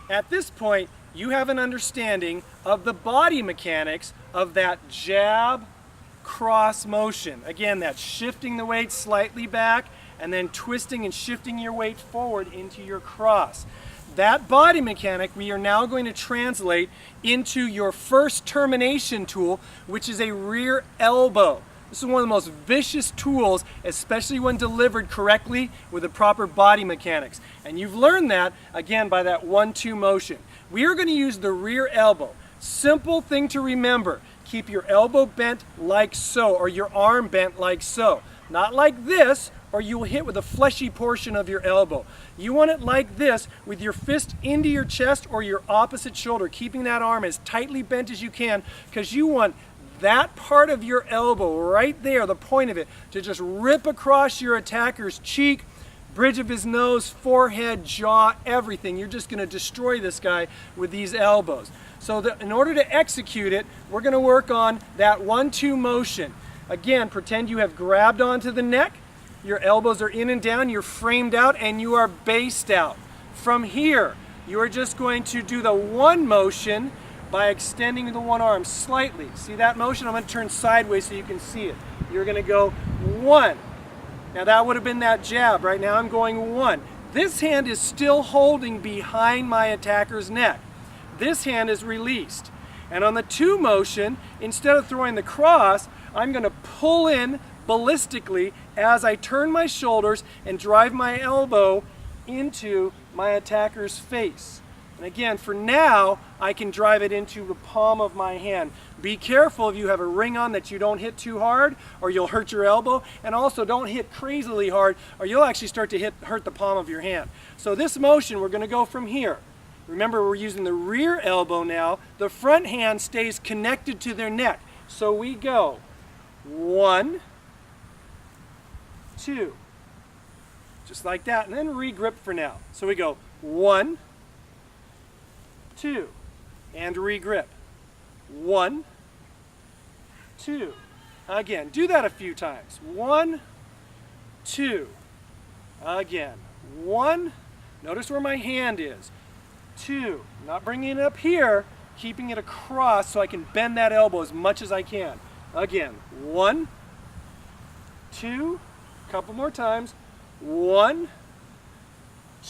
At this point, you have an understanding of the body mechanics of that jab cross motion. Again, that's shifting the weight slightly back and then twisting and shifting your weight forward into your cross. That body mechanic we are now going to translate into your first termination tool, which is a rear elbow. This is one of the most vicious tools, especially when delivered correctly with the proper body mechanics. And you've learned that, again, by that 1-2 motion. We are going to use the rear elbow. Simple thing to remember. Keep your elbow bent like so, or your arm bent like so. Not like this, or you will hit with a fleshy portion of your elbow. You want it like this, with your fist into your chest or your opposite shoulder, keeping that arm as tightly bent as you can, because you want that part of your elbow right there, the point of it, to just rip across your attacker's cheek, bridge of his nose, forehead, jaw, everything. You're just going to destroy this guy with these elbows. So in order to execute it, we're going to work on that 1-2 motion. Again, pretend you have grabbed onto the neck, your elbows are in and down, you're framed out, and you are based out. From here, you are just going to do the 1 motion by extending the one arm slightly. See that motion? I'm going to turn sideways so you can see it. You're going to go 1. Now that would have been that jab. Right now I'm going 1. This hand is still holding behind my attacker's neck. This hand is released. And on the 2 motion, instead of throwing the cross, I'm going to pull in ballistically as I turn my shoulders and drive my elbow into my attacker's face. And again, for now, I can drive it into the palm of my hand. Be careful if you have a ring on that you don't hit too hard, or you'll hurt your elbow. And also, don't hit crazily hard, or you'll actually start to hurt the palm of your hand. So this motion, we're going to go from here. Remember, we're using the rear elbow now. The front hand stays connected to their neck. So we go 1, 2. Just like that, and then re-grip for now. So we go 1, 2, and re-grip. 1, 2. Again, do that a few times. 1, 2. Again. 1. Notice where my hand is. 2. Not bringing it up here, keeping it across so I can bend that elbow as much as I can. Again. 1, 2. Couple more times. 1,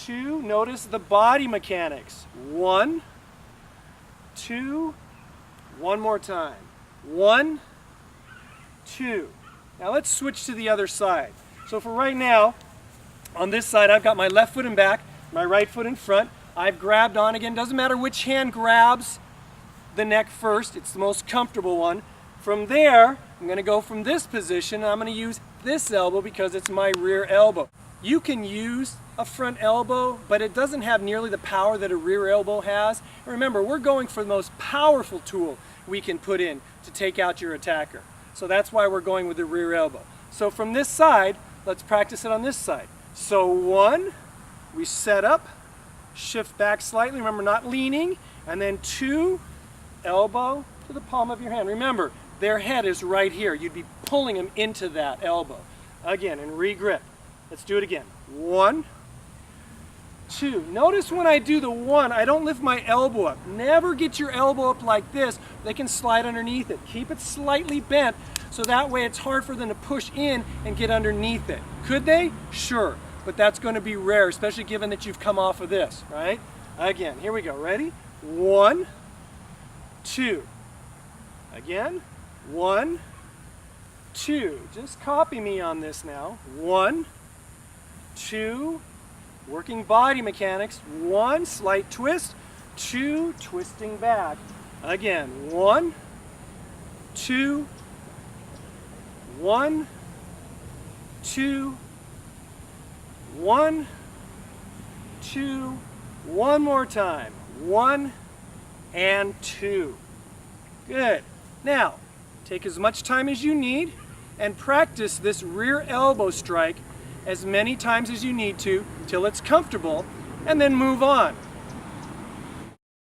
2. Notice the body mechanics. 1, 2. One more time. 1, 2. Now let's switch to the other side. So for right now, on this side, I've got my left foot in back, my right foot in front. I've grabbed on again. Doesn't matter which hand grabs the neck first. It's the most comfortable one. From there, I'm going to go from this position, and I'm going to use this elbow because it's my rear elbow. You can use a front elbow, but it doesn't have nearly the power that a rear elbow has. And remember, we're going for the most powerful tool we can put in to take out your attacker. So that's why we're going with the rear elbow. So from this side, let's practice it on this side. So 1, we set up, shift back slightly, remember not leaning, and then 2, elbow to the palm of your hand. Remember, their head is right here. You'd be pulling them into that elbow. Again, and re-grip. Let's do it again. 1, 2. Notice when I do the 1, I don't lift my elbow up. Never get your elbow up like this. They can slide underneath it. Keep it slightly bent so that way it's hard for them to push in and get underneath it. Could they? Sure. But that's going to be rare, especially given that you've come off of this, right? Again, here we go. Ready? 1, 2. Again. 1, 2. Just copy me on this now. 1, 2. Working body mechanics. 1, slight twist. 2, twisting back. Again. 1, 2. 1, 2. 1, 2. One more time. 1 and 2. Good. Now, take as much time as you need and practice this rear elbow strike as many times as you need to till it's comfortable, and then move on.